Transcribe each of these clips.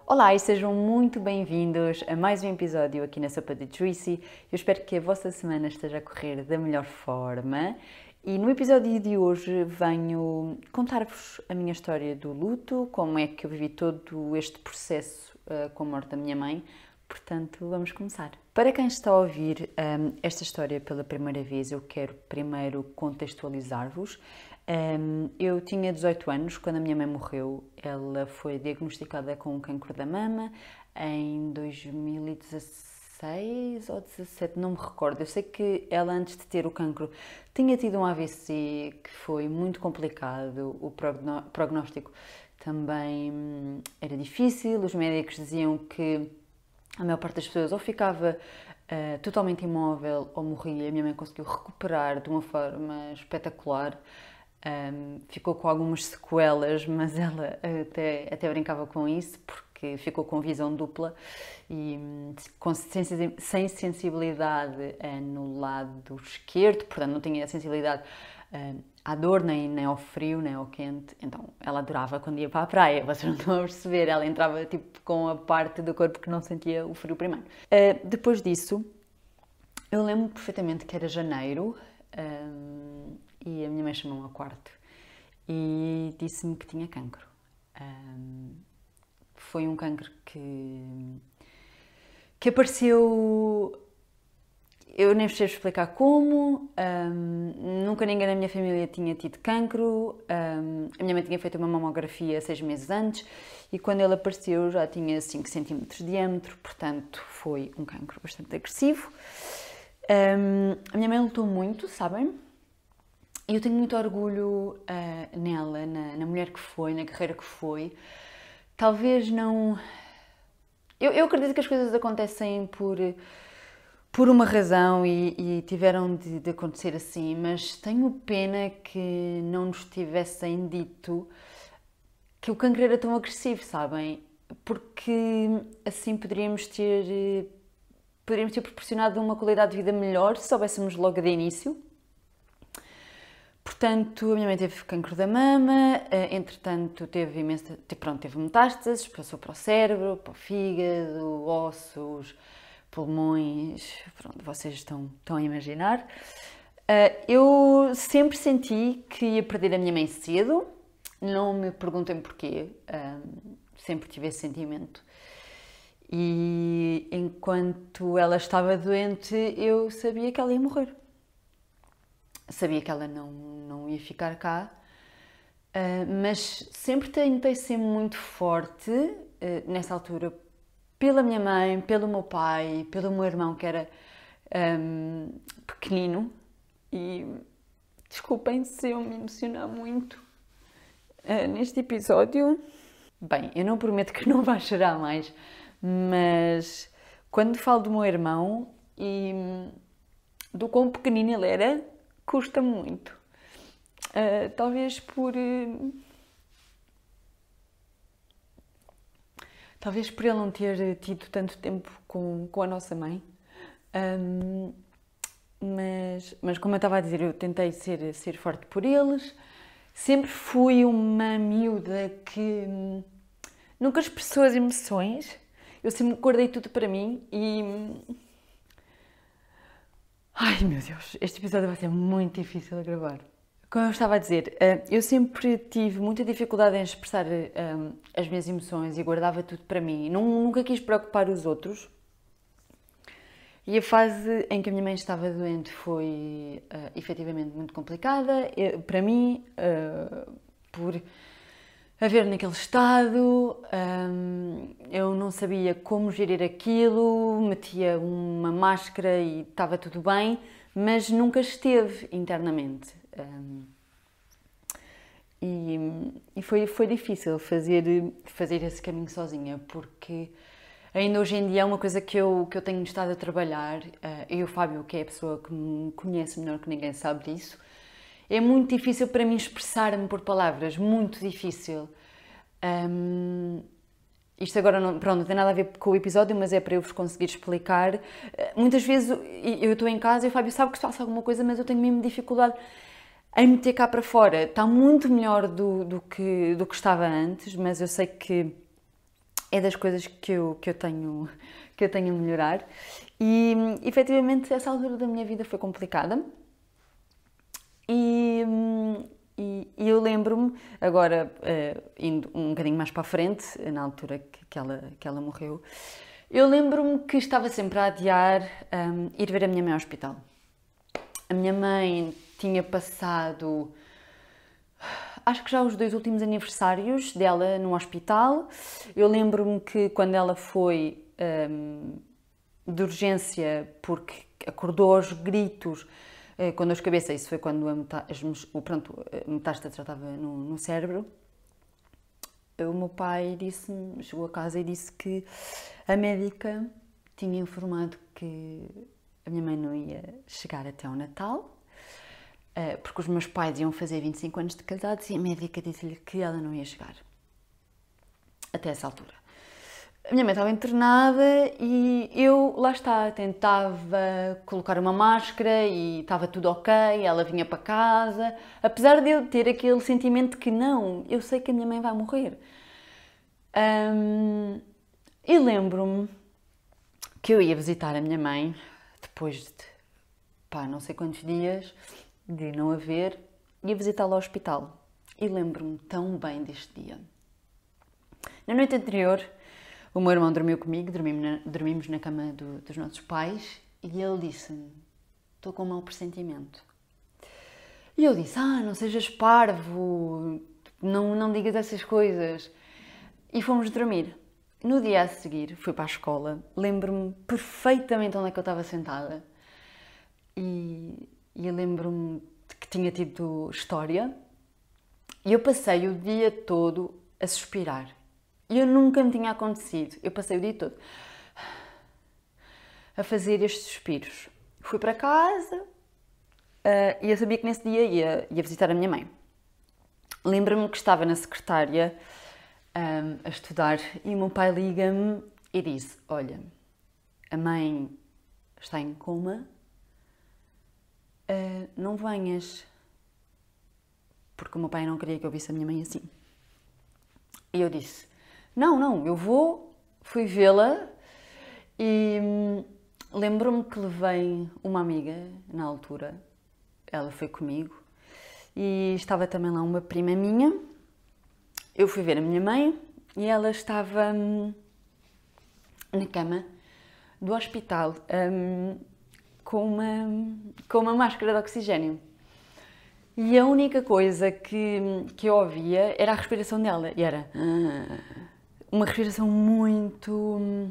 Olá e sejam muito bem-vindos a mais um episódio aqui na Sopa de Tracy. Eu espero que a vossa semana esteja a correr da melhor forma e no episódio de hoje venho contar-vos a minha história do luto, como é que eu vivi todo este processo com a morte da minha mãe. Portanto, vamos começar. Para quem está a ouvir esta história pela primeira vez, eu quero primeiro contextualizar-vos. Eu tinha 18 anos quando a minha mãe morreu. Ela foi diagnosticada com um cancro da mama em 2016 ou 2017, não me recordo. Eu sei que ela, antes de ter o cancro, tinha tido um AVC que foi muito complicado. O prognóstico também era difícil. Os médicos diziam que a maior parte das pessoas ou ficava totalmente imóvel ou morria. A minha mãe conseguiu recuperar de uma forma espetacular. Ficou com algumas sequelas, mas ela até brincava com isso, porque ficou com visão dupla e sem sensibilidade no lado esquerdo, portanto não tinha sensibilidade à dor, nem ao frio, nem ao quente. Então ela adorava quando ia para a praia, vocês não estão a perceber, ela entrava tipo com a parte do corpo que não sentia o frio primeiro. Depois disso, eu lembro perfeitamente que era janeiro, e a minha mãe chamou-me ao quarto e disse-me que tinha cancro. Foi um cancro que apareceu. Eu nem sei explicar como. Nunca ninguém na minha família tinha tido cancro. A minha mãe tinha feito uma mamografia 6 meses antes e quando ele apareceu já tinha 5 centímetros de diâmetro, portanto foi um cancro bastante agressivo. A minha mãe lutou muito, sabem? E eu tenho muito orgulho nela, na mulher que foi, na carreira que foi. Talvez não... Eu acredito que as coisas acontecem por uma razão e tiveram de acontecer assim, mas tenho pena que não nos tivessem dito que o cancro era tão agressivo, sabem? Porque assim poderíamos ter proporcionado uma qualidade de vida melhor se soubéssemos logo de início. Portanto, a minha mãe teve cancro da mama, entretanto teve metástases, passou para o cérebro, para o fígado, ossos, pulmões, pronto, vocês estão a imaginar. Eu sempre senti que ia perder a minha mãe cedo, não me perguntem porquê, sempre tive esse sentimento. E enquanto ela estava doente, eu sabia que ela ia morrer. Sabia que ela não ia ficar cá, mas sempre tentei ser muito forte nessa altura pela minha mãe, pelo meu pai, pelo meu irmão que era pequenino. E desculpem se eu me emocionar muito neste episódio. Bem, eu não prometo que não vá chorar mais, mas quando falo do meu irmão e do quão pequenino ele era, custa muito. Talvez por ele não ter tido tanto tempo com a nossa mãe. Mas como eu estava a dizer, eu tentei ser forte por eles. Sempre fui uma miúda que nunca expressou as emoções. Eu sempre guardei tudo para mim e... Ai meu Deus, este episódio vai ser muito difícil a gravar. Como eu estava a dizer, eu sempre tive muita dificuldade em expressar as minhas emoções e guardava tudo para mim. Nunca quis preocupar os outros. E a fase em que a minha mãe estava doente foi efetivamente muito complicada. Para mim, por a ver naquele estado, eu não sabia como gerir aquilo, metia uma máscara e estava tudo bem, mas nunca esteve internamente. E foi difícil fazer esse caminho sozinha, porque ainda hoje em dia é uma coisa que eu tenho estado a trabalhar, e o Fábio, que é a pessoa que me conhece melhor que ninguém, sabe disso. É muito difícil para mim expressar-me por palavras, muito difícil. Isto agora não tem nada a ver com o episódio, mas é para eu vos conseguir explicar. Muitas vezes eu estou em casa e o Fábio sabe que faço alguma coisa, mas eu tenho mesmo dificuldade em meter cá para fora. Está muito melhor do que estava antes, mas eu sei que é das coisas que eu tenho a melhorar. E efetivamente essa altura da minha vida foi complicada. E eu lembro-me, agora indo um bocadinho mais para a frente, na altura que ela morreu, eu lembro-me que estava sempre a adiar ir ver a minha mãe ao hospital. A minha mãe tinha passado, acho que já os 2 últimos aniversários dela no hospital. Eu lembro-me que quando ela foi de urgência, porque acordou aos gritos, com dor de cabeça, isso foi quando a metástase já estava no cérebro, o meu pai chegou a casa e disse que a médica tinha informado que a minha mãe não ia chegar até ao Natal, porque os meus pais iam fazer 25 anos de casados e a médica disse-lhe que ela não ia chegar até essa altura. A minha mãe estava internada e eu, lá está, tentava colocar uma máscara e estava tudo ok, ela vinha para casa, apesar de eu ter aquele sentimento de que não, eu sei que a minha mãe vai morrer. E lembro-me que eu ia visitar a minha mãe depois de, não sei quantos dias de não a ver, ia visitá-la ao hospital. E lembro-me tão bem deste dia. Na noite anterior, o meu irmão dormiu comigo, dormimos na cama dos nossos pais e ele disse-me: estou com um mau pressentimento. E eu disse: não sejas parvo, não digas essas coisas. E fomos dormir. No dia a seguir, fui para a escola, lembro-me perfeitamente onde é que eu estava sentada e eu lembro-me de que tinha tido história e eu passei o dia todo a suspirar. E eu nunca me tinha acontecido. Eu passei o dia todo a fazer estes suspiros. Fui para casa e eu sabia que nesse dia ia visitar a minha mãe. Lembro-me que estava na secretária a estudar e o meu pai liga-me e disse: olha, a mãe está em coma, não venhas. Porque o meu pai não queria que eu visse a minha mãe assim. E eu disse: não, eu vou. Fui vê-la e lembro-me que levei uma amiga na altura, ela foi comigo e estava também lá uma prima minha. Eu fui ver a minha mãe e ela estava na cama do hospital com uma máscara de oxigênio. E a única coisa que eu ouvia era a respiração dela e era uma respiração muito,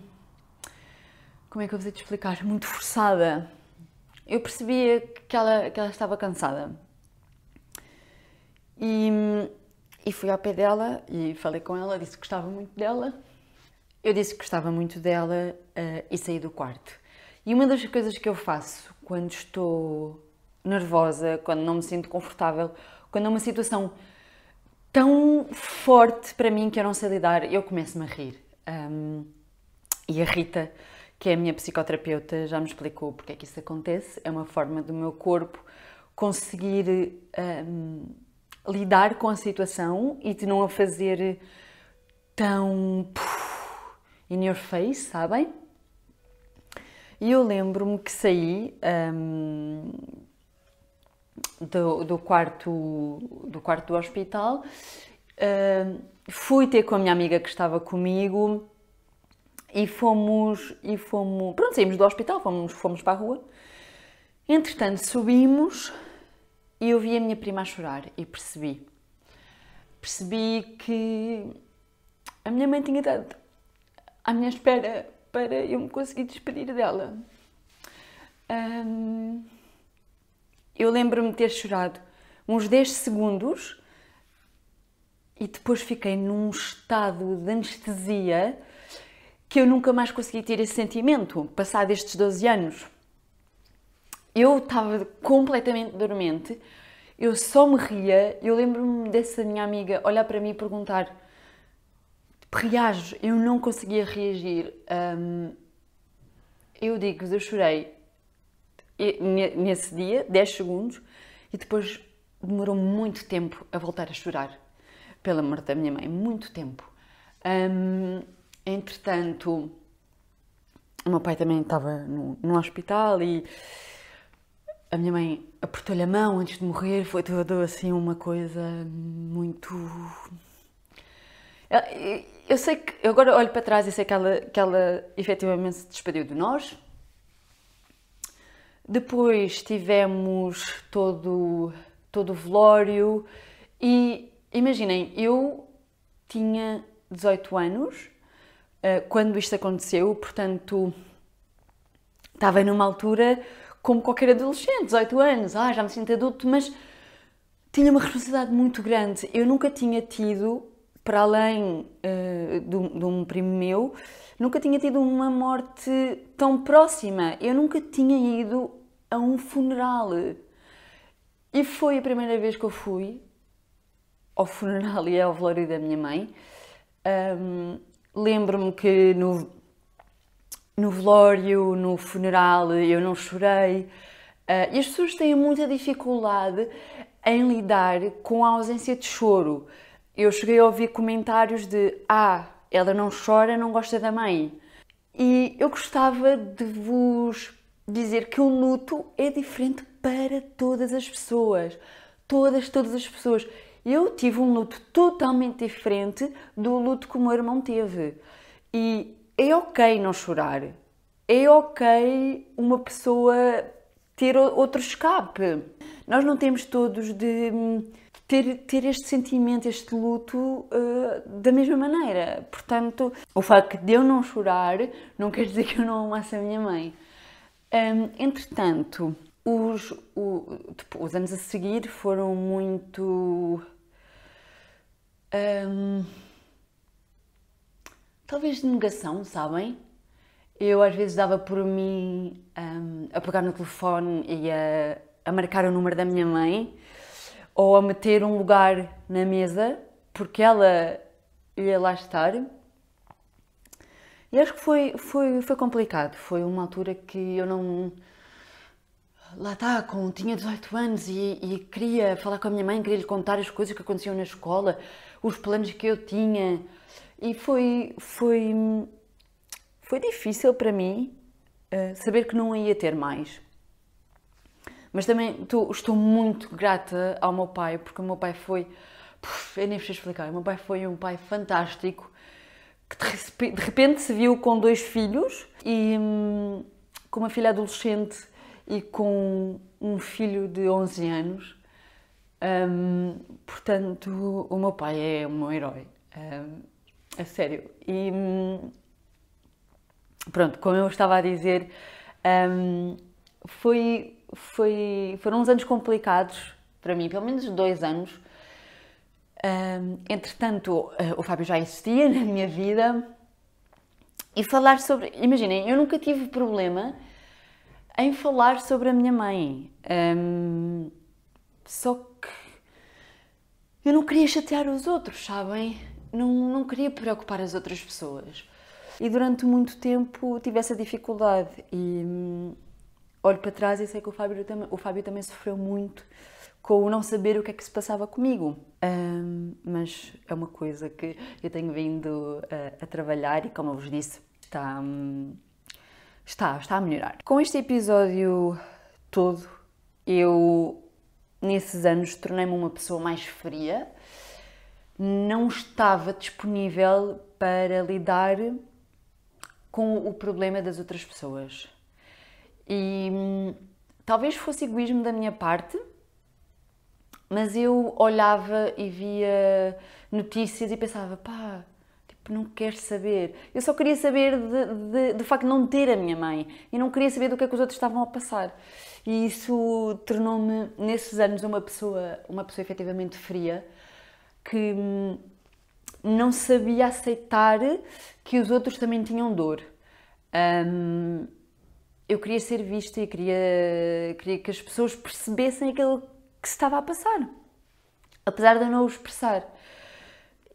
como é que eu vou te explicar, muito forçada. Eu percebia que ela estava cansada. E fui ao pé dela e falei com ela, disse que gostava muito dela. Eu disse que gostava muito dela e saí do quarto. E uma das coisas que eu faço quando estou nervosa, quando não me sinto confortável, quando é uma situação tão forte para mim que eu não sei lidar, eu começo-me a rir. E a Rita, que é a minha psicoterapeuta, já me explicou porque é que isso acontece. É uma forma do meu corpo conseguir lidar com a situação e de não a fazer tão in your face, sabem? E eu lembro-me que saí do quarto do hospital, fui ter com a minha amiga que estava comigo e pronto, saímos do hospital, fomos para a rua. Entretanto, subimos e eu vi a minha prima a chorar e percebi que a minha mãe tinha estado à minha espera para eu me conseguir despedir dela. Eu lembro-me de ter chorado uns 10 segundos e depois fiquei num estado de anestesia que eu nunca mais consegui ter esse sentimento, passado estes 12 anos. Eu estava completamente dormente, eu só me ria. Eu lembro-me dessa minha amiga olhar para mim e perguntar: reages? Eu não conseguia reagir. Eu digo-vos, eu chorei nesse dia, 10 segundos, e depois demorou muito tempo a voltar a chorar pela morte da minha mãe, muito tempo. Entretanto, o meu pai também estava no hospital e a minha mãe apertou-lhe a mão antes de morrer. Foi tudo assim uma coisa muito... Eu sei que, eu agora olho para trás e sei que ela efetivamente se despediu de nós. Depois tivemos todo o velório e imaginem, eu tinha 18 anos quando isto aconteceu, portanto estava numa altura como qualquer adolescente, 18 anos, já me sinto adulto, mas tinha uma responsabilidade muito grande. Eu nunca tinha tido, para além de um primo meu, nunca tinha tido uma morte tão próxima. Eu nunca tinha ido a um funeral. E foi a primeira vez que eu fui ao funeral e ao velório da minha mãe. Lembro-me que no velório, no funeral, eu não chorei. E as pessoas têm muita dificuldade em lidar com a ausência de choro. Eu cheguei a ouvir comentários de ela não chora, não gosta da mãe. E eu gostava de vos dizer que o luto é diferente para todas as pessoas. Todas as pessoas. Eu tive um luto totalmente diferente do luto que o meu irmão teve. E é ok não chorar. É ok uma pessoa ter outro escape. Nós não temos todos de ter este sentimento, este luto da mesma maneira. Portanto, o facto de eu não chorar não quer dizer que eu não amasse a minha mãe. Entretanto, os anos a seguir foram muito... talvez de negação, sabem? Eu às vezes dava por mim a pegar no telefone e a marcar o número da minha mãe ou a meter um lugar na mesa porque ela ia lá estar. E acho que foi complicado. Foi uma altura que eu não... Lá está, tinha 18 anos e queria falar com a minha mãe, queria lhe contar as coisas que aconteciam na escola, os planos que eu tinha. E foi difícil para mim saber que não ia ter mais. Mas também estou muito grata ao meu pai, porque o meu pai foi... eu nem sei explicar. O meu pai foi um pai fantástico, que de repente se viu com 2 filhos, e com uma filha adolescente e com um filho de 11 anos. Portanto, o meu pai é o meu herói. A sério. E pronto, como eu estava a dizer, foram uns anos complicados para mim, pelo menos 2 anos. Entretanto, o Fábio já existia na minha vida e falar sobre... Imaginem, eu nunca tive problema em falar sobre a minha mãe. Só que eu não queria chatear os outros, sabem? Não queria preocupar as outras pessoas. E durante muito tempo tive essa dificuldade e olho para trás e sei que o Fábio também sofreu muito com o não saber o que é que se passava comigo. Mas é uma coisa que eu tenho vindo a trabalhar e, como eu vos disse, está a melhorar. Com este episódio todo, eu, nesses anos, tornei-me uma pessoa mais fria. Não estava disponível para lidar com o problema das outras pessoas. E talvez fosse egoísmo da minha parte, mas eu olhava e via notícias e pensava, não quero saber. Eu só queria saber de facto não ter a minha mãe e não queria saber do que é que os outros estavam a passar. E isso tornou-me, nesses anos, uma pessoa efetivamente fria, que não sabia aceitar que os outros também tinham dor. Eu queria ser vista e queria que as pessoas percebessem aquilo que se estava a passar, apesar de eu não o expressar.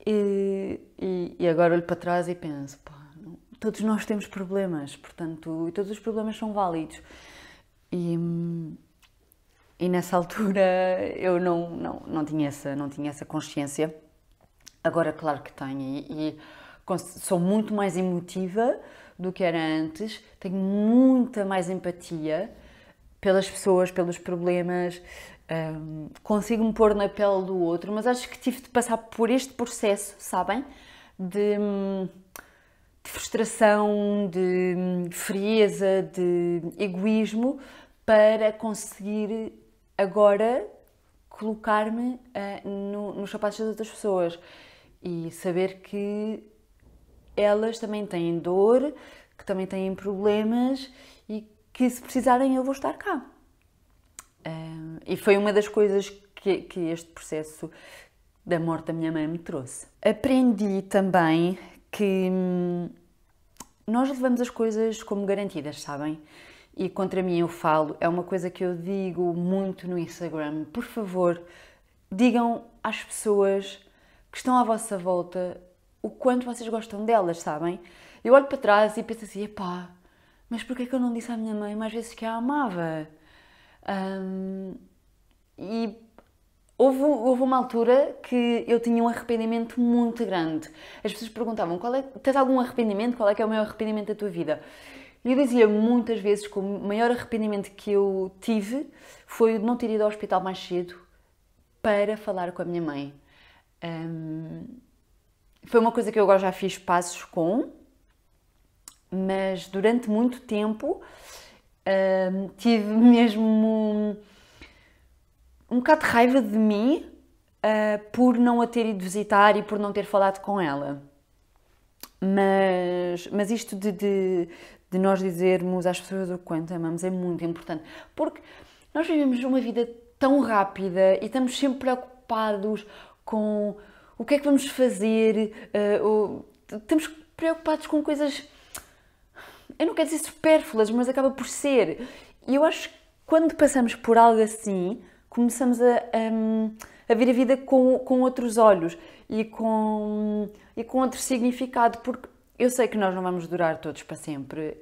E agora olho para trás e penso, todos nós temos problemas, portanto, e todos os problemas são válidos. E nessa altura eu não tinha essa consciência. Agora, claro que tenho. E sou muito mais emotiva do que era antes, tenho muita mais empatia pelas pessoas, pelos problemas, consigo-me pôr na pele do outro, mas acho que tive de passar por este processo, sabem? De frustração, de frieza, de egoísmo, para conseguir agora colocar-me nos sapatos das outras pessoas e saber que elas também têm dor, que também têm problemas e que se precisarem eu vou estar cá. E foi uma das coisas que este processo da morte da minha mãe me trouxe. Aprendi também que nós levamos as coisas como garantidas, sabem? E contra mim eu falo, é uma coisa que eu digo muito no Instagram. Por favor, digam às pessoas que estão à vossa volta o quanto vocês gostam delas, sabem? Eu olho para trás e penso assim, epá, mas porquê que eu não disse à minha mãe mais vezes que a amava? E houve uma altura que eu tinha um arrependimento muito grande. As pessoas perguntavam, tens algum arrependimento? Qual é que é o maior arrependimento da tua vida? E eu dizia muitas vezes que o maior arrependimento que eu tive foi o de não ter ido ao hospital mais cedo para falar com a minha mãe. Foi uma coisa que eu agora já fiz passos com, mas durante muito tempo tive mesmo um bocado de raiva de mim por não a ter ido visitar e por não ter falado com ela. Mas isto de nós dizermos às pessoas o quanto amamos é muito importante, porque nós vivemos uma vida tão rápida e estamos sempre preocupados com o que é que vamos fazer, estamos preocupados com coisas, eu não quero dizer supérfluas, mas acaba por ser. E eu acho que quando passamos por algo assim, começamos a ver a vida com outros olhos e com outro significado, porque eu sei que nós não vamos durar todos para sempre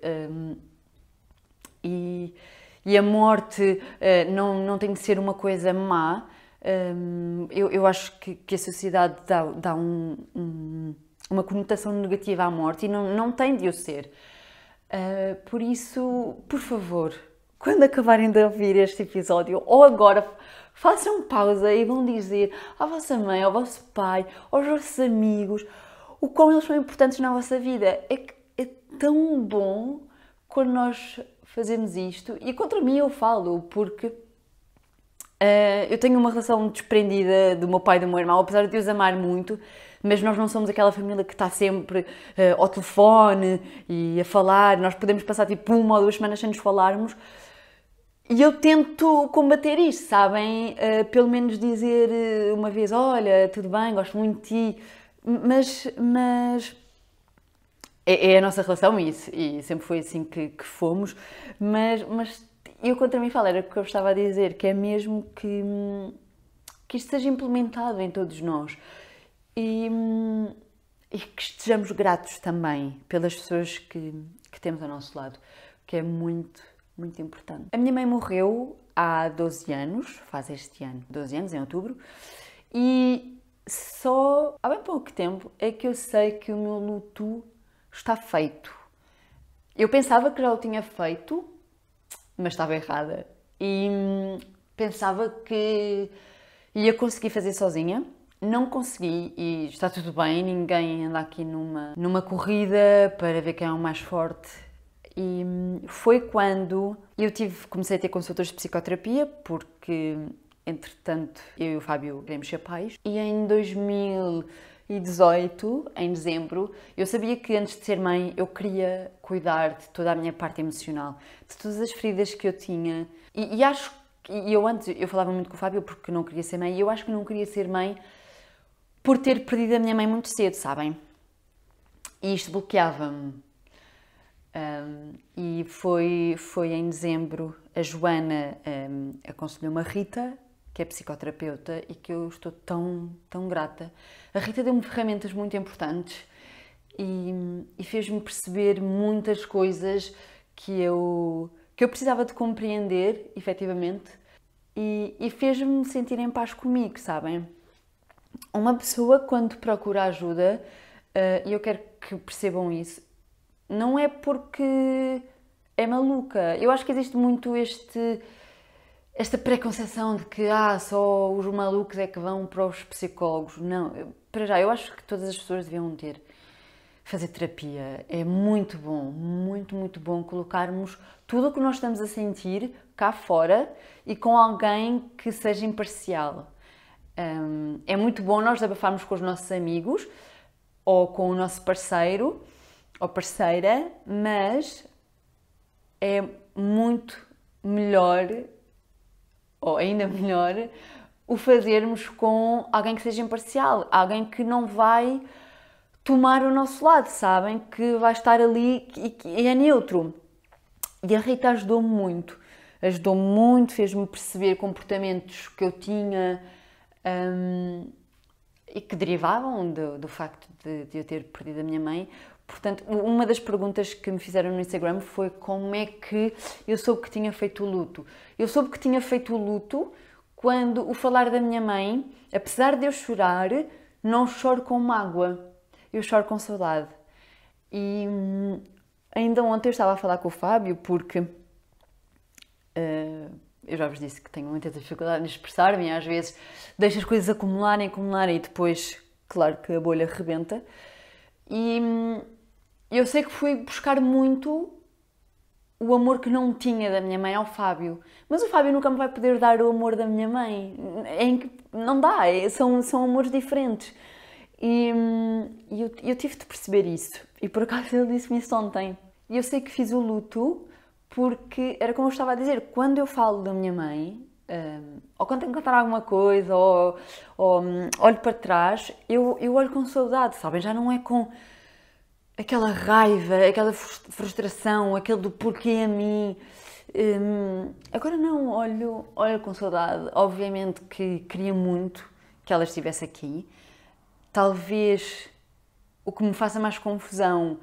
e a morte não tem de ser uma coisa má. Eu acho que a sociedade dá uma conotação negativa à morte e não tem de o ser. Por isso, por favor, quando acabarem de ouvir este episódio, ou agora, façam pausa e vão dizer à vossa mãe, ao vosso pai, aos vossos amigos, o quão eles são importantes na vossa vida. É tão bom quando nós fazemos isto. E contra mim eu falo, porque eu tenho uma relação desprendida do meu pai e do meu irmão, apesar de os amar muito, mas nós não somos aquela família que está sempre ao telefone e a falar. Nós podemos passar tipo 1 ou 2 semanas sem nos falarmos. E eu tento combater isto, sabem? Pelo menos dizer uma vez, olha, tudo bem, gosto muito de ti, mas é a nossa relação e sempre foi assim que fomos, mas eu contra mim falo, era o que eu estava a dizer, que é mesmo que isto seja implementado em todos nós e que estejamos gratos também pelas pessoas que temos ao nosso lado, que é muito, muito importante. A minha mãe morreu há 12 anos, faz este ano, 12 anos, em outubro, e só há bem pouco tempo é que eu sei que o meu luto está feito. Eu pensava que já o tinha feito, mas estava errada. E pensava que ia conseguir fazer sozinha. Não consegui e está tudo bem, ninguém anda aqui numa corrida para ver quem é o mais forte. E foi quando eu comecei a ter consultas de psicoterapia, porque entretanto eu e o Fábio queremos ser pais. E em 2018, em dezembro, eu sabia que antes de ser mãe eu queria cuidar de toda a minha parte emocional, de todas as feridas que eu tinha. E acho que eu falava muito com o Fábio porque não queria ser mãe, e eu acho que não queria ser mãe por ter perdido a minha mãe muito cedo, sabem? E isto bloqueava-me. E foi em dezembro, a Joana aconselhou-me a Rita, que é psicoterapeuta, e que eu estou tão, tão grata. A Rita deu-me ferramentas muito importantes e fez-me perceber muitas coisas que eu precisava de compreender, efetivamente, e fez-me sentir em paz comigo, sabem? Uma pessoa, quando procura ajuda, e eu quero que percebam isso. Não é porque é maluca. Eu acho que existe muito esta preconceção de que só os malucos é que vão para os psicólogos. Não, para já, eu acho que todas as pessoas deviam fazer terapia. É muito bom, muito bom colocarmos tudo o que nós estamos a sentir cá fora e com alguém que seja imparcial. É muito bom nós desabafarmos com os nossos amigos ou com o nosso parceiro ou parceira, mas é muito melhor, ou ainda melhor, o fazermos com alguém que seja imparcial, alguém que não vai tomar o nosso lado, sabem? Que vai estar ali e é neutro. E a Rita ajudou-me muito, fez-me perceber comportamentos que eu tinha e que derivavam do facto de eu ter perdido a minha mãe. Portanto, uma das perguntas que me fizeram no Instagram foi como é que eu soube que tinha feito o luto. Eu soube que tinha feito o luto quando o falar da minha mãe, apesar de eu chorar, não choro com mágoa, eu choro com saudade. E ainda ontem eu estava a falar com o Fábio porque eu já vos disse que tenho muita dificuldade em expressar-me e às vezes deixo as coisas acumularem e depois, claro que a bolha rebenta. E eu sei que fui buscar muito o amor que não tinha da minha mãe ao Fábio. Mas o Fábio nunca me vai poder dar o amor da minha mãe. Não dá, são amores diferentes. E eu tive de perceber isso. E por acaso ele disse-me isso ontem. E eu sei que fiz o luto porque, era como eu estava a dizer, quando eu falo da minha mãe, ou quando tenho que contar alguma coisa, ou olho para trás, eu olho com saudade, sabem? Já não é com aquela raiva, aquela frustração, aquele do porquê a mim. Agora não, olho com saudade. Obviamente que queria muito que ela estivesse aqui. Talvez o que me faça mais confusão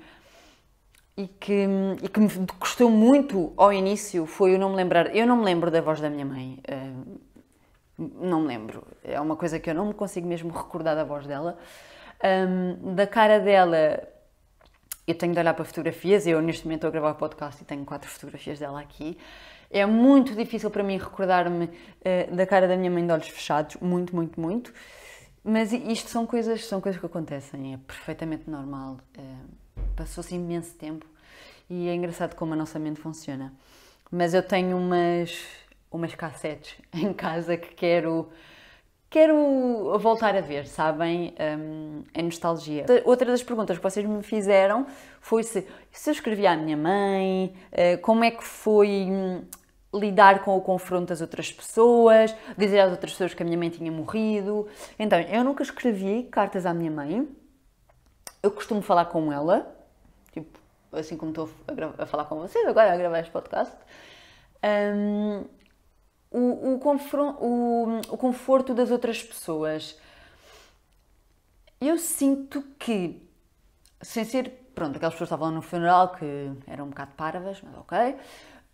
e que me custou muito ao início foi eu não me lembrar. Eu não me lembro da voz da minha mãe. Não me lembro. É uma coisa que eu não me consigo mesmo recordar da voz dela. Da cara dela, eu tenho de olhar para fotografias. Eu neste momento estou a gravar o podcast e tenho 4 fotografias dela aqui. É muito difícil para mim recordar-me da cara da minha mãe de olhos fechados. Muito. Mas isto são coisas que acontecem. É perfeitamente normal. Passou-se imenso tempo e é engraçado como a nossa mente funciona. Mas eu tenho umas cassetes em casa que quero voltar a ver, sabem? É nostalgia. Outra das perguntas que vocês me fizeram foi se eu escrevi à minha mãe, como é que foi lidar com o confronto das outras pessoas, dizer às outras pessoas que a minha mãe tinha morrido. Então, eu nunca escrevi cartas à minha mãe. Eu costumo falar com ela, tipo, assim como estou a falar com vocês agora, a gravar este podcast. O conforto das outras pessoas. Eu sinto que, sem ser, pronto, aquelas pessoas que estavam no funeral que eram um bocado parvas, mas ok,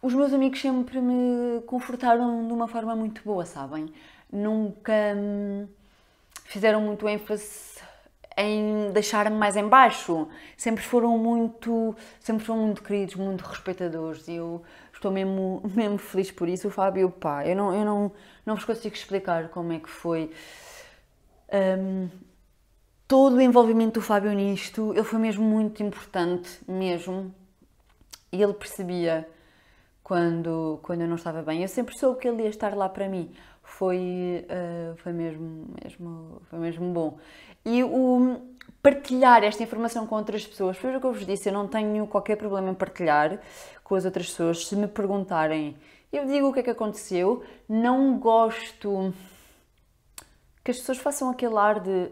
os meus amigos sempre me confortaram de uma forma muito boa, sabem? Nunca fizeram muito ênfase em deixar-me mais em baixo. Sempre foram muito queridos, muito respeitadores e eu estou mesmo feliz por isso. O Fábio, pá, eu não vos consigo explicar como é que foi todo o envolvimento do Fábio nisto. Ele foi mesmo muito importante, mesmo. E ele percebia quando eu não estava bem. Eu sempre soube que ele ia estar lá para mim. Foi mesmo bom. E o partilhar esta informação com outras pessoas, foi o que eu vos disse, eu não tenho qualquer problema em partilhar com as outras pessoas. Se me perguntarem, eu digo o que é que aconteceu. Não gosto que as pessoas façam aquele ar de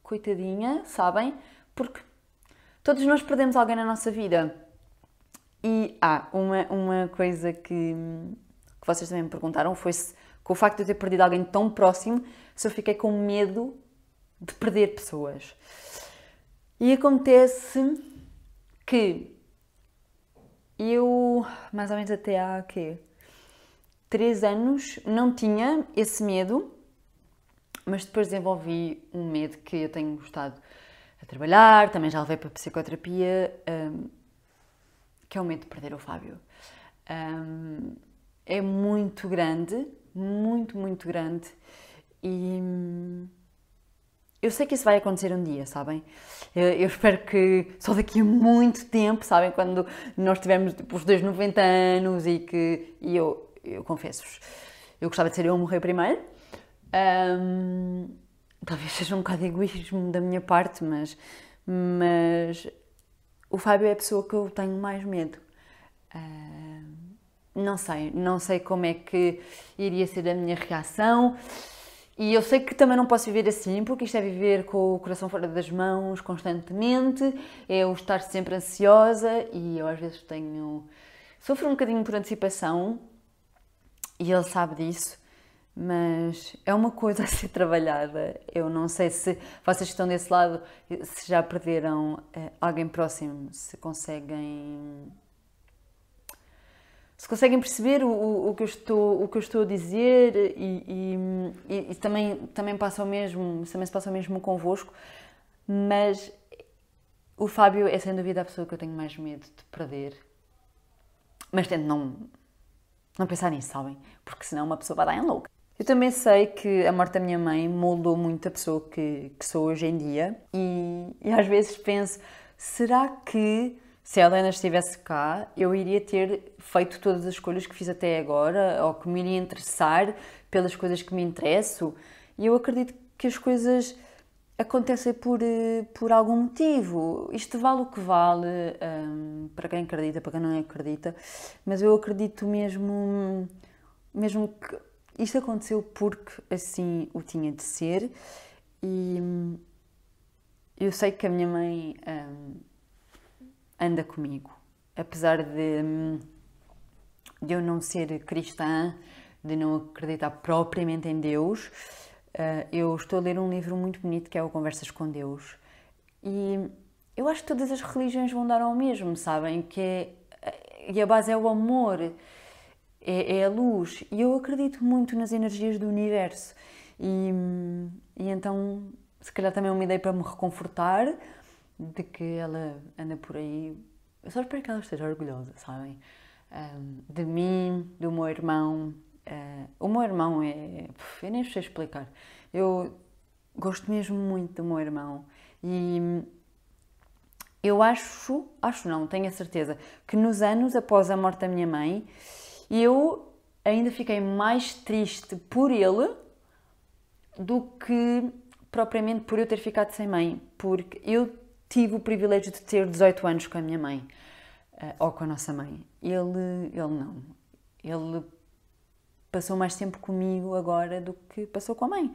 coitadinha, sabem? Porque todos nós perdemos alguém na nossa vida. E uma coisa que vocês também me perguntaram foi se, com o facto de eu ter perdido alguém tão próximo, se eu fiquei com medo de perder pessoas. E acontece que eu, mais ou menos até há 3 anos, não tinha esse medo, mas depois desenvolvi um medo que eu tenho estado a trabalhar, também já levei para a psicoterapia, que é o medo de perder o Fábio. É muito grande, muito grande, e eu sei que isso vai acontecer um dia, sabem? Eu espero que só daqui a muito tempo, sabem? Quando nós tivermos tipo, os 90 anos e eu confesso-vos, eu gostava de ser eu a morrer primeiro. Talvez seja um bocado de egoísmo da minha parte, mas o Fábio é a pessoa que eu tenho mais medo. Não sei como é que iria ser a minha reação. E eu sei que também não posso viver assim, porque isto é viver com o coração fora das mãos constantemente, é eu estar sempre ansiosa e eu às vezes sofro um bocadinho por antecipação e ele sabe disso, mas é uma coisa a ser trabalhada. Eu não sei se vocês estão desse lado, se já perderam alguém próximo, se conseguem perceber o que eu estou a dizer e também passa o mesmo, também se passa o mesmo convosco, mas o Fábio é sem dúvida a pessoa que eu tenho mais medo de perder. Mas tento não pensar nisso, sabem? Porque senão uma pessoa vai dar em louca. Eu também sei que a morte da minha mãe moldou muito a pessoa que sou hoje em dia e às vezes penso, será que se a Helena estivesse cá, eu iria ter feito todas as escolhas que fiz até agora, ou que me iria interessar pelas coisas que me interesso. E eu acredito que as coisas acontecem por algum motivo. Isto vale o que vale, para quem acredita, para quem não acredita, mas eu acredito mesmo que isto aconteceu porque assim o tinha de ser. E eu sei que a minha mãe anda comigo. Apesar de eu não ser cristã, de não acreditar propriamente em Deus, eu estou a ler um livro muito bonito que é o Conversas com Deus. E eu acho que todas as religiões vão dar ao mesmo, sabem? E a base é o amor, é a luz. E eu acredito muito nas energias do universo. E então, se calhar também é uma ideia para me reconfortar, de que ela anda por aí. Eu só espero que ela esteja orgulhosa, sabem? De mim, do meu irmão. O meu irmão eu nem sei explicar. Eu gosto mesmo muito do meu irmão. E eu acho não, tenho a certeza, que nos anos após a morte da minha mãe, eu ainda fiquei mais triste por ele do que propriamente por eu ter ficado sem mãe. Porque eu tive o privilégio de ter 18 anos com a minha mãe, ou com a nossa mãe. Ele não. Ele passou mais tempo comigo agora do que passou com a mãe.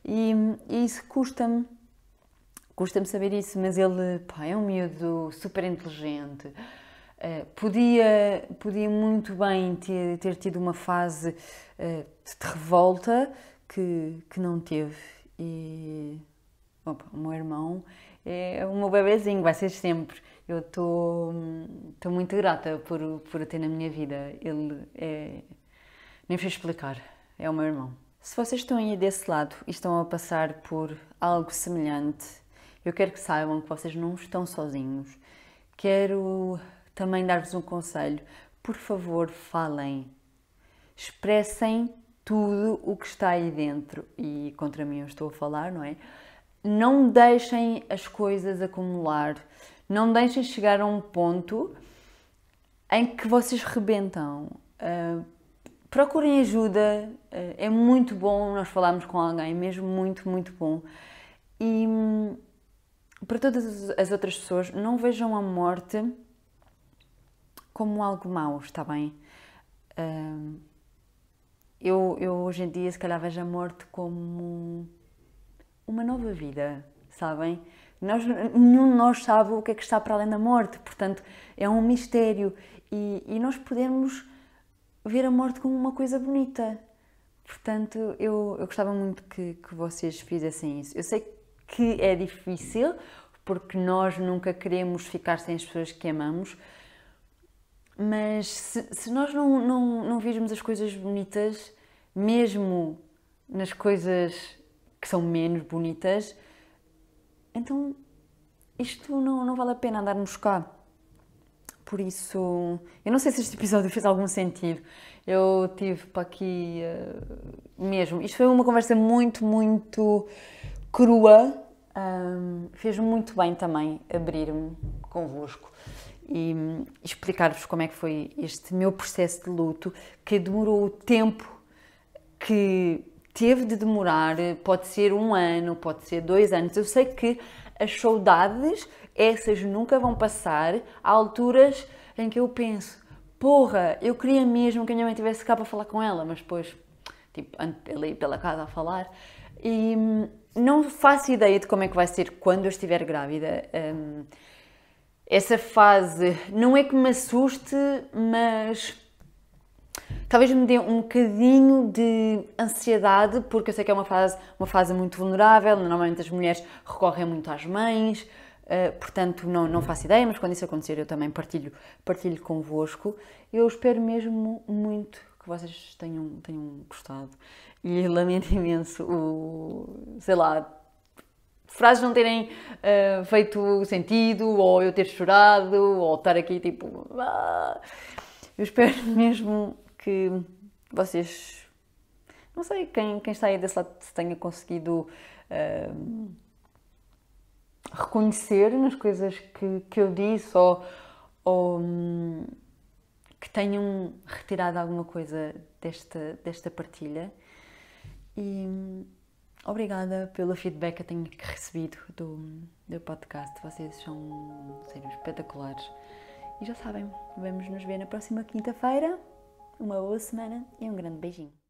E isso custa-me saber isso, mas ele, pá, é um miúdo super inteligente. Podia muito bem ter tido uma fase de revolta que não teve. E opa, o meu irmão é o meu bebezinho, vai ser sempre. Eu estou muito grata por o ter na minha vida. Ele nem sei explicar, é o meu irmão. Se vocês estão aí desse lado e estão a passar por algo semelhante, eu quero que saibam que vocês não estão sozinhos. Quero também dar-vos um conselho. Por favor, falem. Expressem tudo o que está aí dentro. E contra mim eu estou a falar, não é? Não deixem as coisas acumular. Não deixem chegar a um ponto em que vocês rebentam. Procurem ajuda. É muito bom nós falarmos com alguém, mesmo muito, muito bom. E para todas as outras pessoas, não vejam a morte como algo mau, está bem? Eu hoje em dia, se calhar, vejo a morte como uma nova vida, sabem? Nenhum de nós sabe o que é que está para além da morte, portanto, é um mistério. E nós podemos ver a morte como uma coisa bonita. Portanto, eu gostava muito que vocês fizessem isso. Eu sei que é difícil, porque nós nunca queremos ficar sem as pessoas que amamos, mas se nós não virmos as coisas bonitas, mesmo nas coisas que são menos bonitas, então isto não vale a pena andarmos cá. Por isso, eu não sei se este episódio fez algum sentido. Eu tive para aqui mesmo. Isto foi uma conversa muito, muito crua. Fez-me muito bem também abrir-me convosco e explicar-vos como é que foi este meu processo de luto, que demorou o tempo que teve de demorar. Pode ser 1 ano, pode ser 2 anos. Eu sei que as saudades, essas nunca vão passar. Há alturas em que eu penso, porra, eu queria mesmo que a minha mãe estivesse cá para falar com ela, mas depois, tipo, ando pela casa a falar e não faço ideia de como é que vai ser quando eu estiver grávida. Essa fase não é que me assuste, mas talvez me dê um bocadinho de ansiedade, porque eu sei que é uma fase muito vulnerável. Normalmente as mulheres recorrem muito às mães, portanto não faço ideia, mas quando isso acontecer eu também partilho convosco. Eu espero mesmo muito que vocês tenham gostado e lamento imenso sei lá, frases não terem feito sentido, ou eu ter chorado, ou estar aqui tipo... Eu espero mesmo que vocês, não sei, quem está aí desse lado tenha conseguido reconhecer nas coisas que eu disse, ou que tenham retirado alguma coisa desta partilha. E obrigada pelo feedback que eu tenho recebido do podcast. Vocês são, sério, espetaculares. E já sabem, vamos nos ver na próxima quinta-feira. Uma boa semana e um grande beijinho.